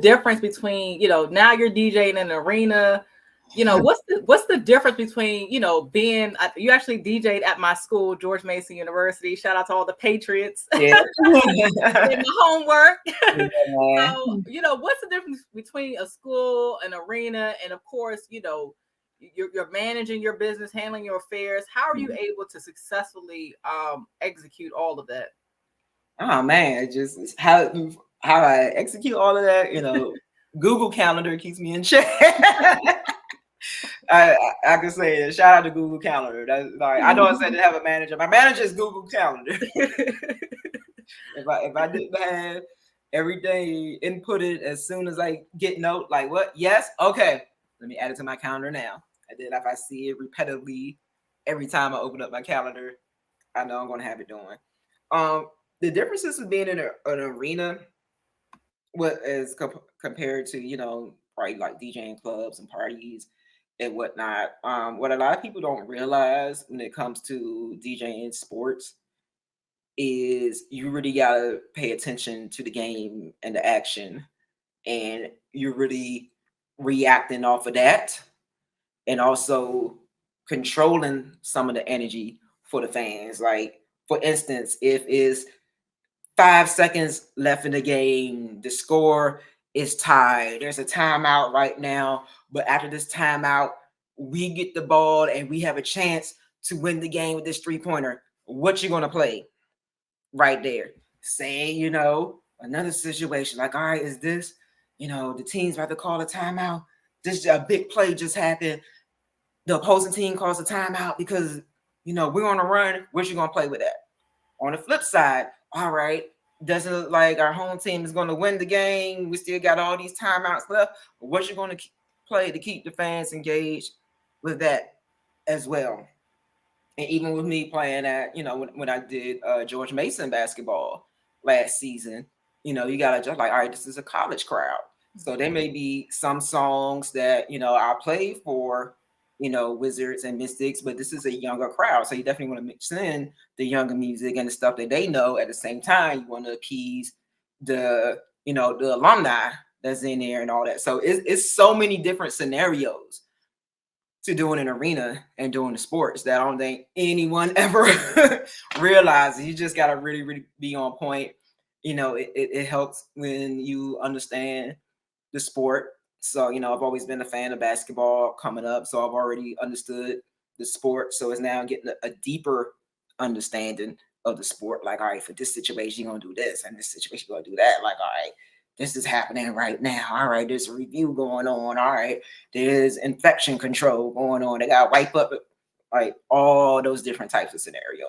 difference between, now you're DJing in an arena? What's the difference between, being, you actually DJ'd at my school, George Mason University. Shout out to all the Patriots. Yeah. In my homework. Yeah. So, what's the difference between a school, an arena, and of course, you're managing your business, handling your affairs. How are you able to successfully execute all of that? Oh man, just how I execute all of that, Google Calendar keeps me in check. I can say shout out to Google Calendar. That's like, I know I said to have a manager. My manager is Google Calendar. If I didn't have everything inputted as soon as I get note, like what? Yes, okay. Let me add it to my calendar now. And then if I see it repetitively every time I open up my calendar, I know I'm gonna have it doing. The differences of being in an arena, what is compared to probably like DJing clubs and parties and whatnot. What a lot of people don't realize when it comes to DJing sports is you really gotta pay attention to the game and the action, and you're really reacting off of that, and also controlling some of the energy for the fans. Like for instance, if it's 5 seconds left in the game, the score is tied, there's a timeout right now, but after this timeout, we get the ball and we have a chance to win the game with this 3-pointer. What you gonna play right there? Say, another situation like, all right, is this, the team's about to call a timeout. This a big play just happened. The opposing team calls a timeout because, we're on a run. What you gonna play with that? On the flip side, all right, doesn't look like our home team is going to win the game. We still got all these timeouts left. What you going to play to keep the fans engaged with that as well? And even with me playing at, when I did George Mason basketball last season, you got to just like, all right, this is a college crowd. So there may be some songs that, I play for, Wizards and Mystics, but this is a younger crowd. So you definitely want to mix in the younger music and the stuff that they know. At the same time, you want to appease the, the alumni that's in there and all that. So it's so many different scenarios to doing an arena and doing the sports that I don't think anyone ever realizes. You just got to really, really be on point. It helps when you understand the sport. So, I've always been a fan of basketball coming up. So I've already understood the sport. So it's now getting a deeper understanding of the sport. Like, all right, for this situation, you're going to do this. And this situation, you're going to do that. Like, all right, this is happening right now. All right, there's a review going on. All right, there's infection control going on. They got to wipe up like all those different types of scenarios.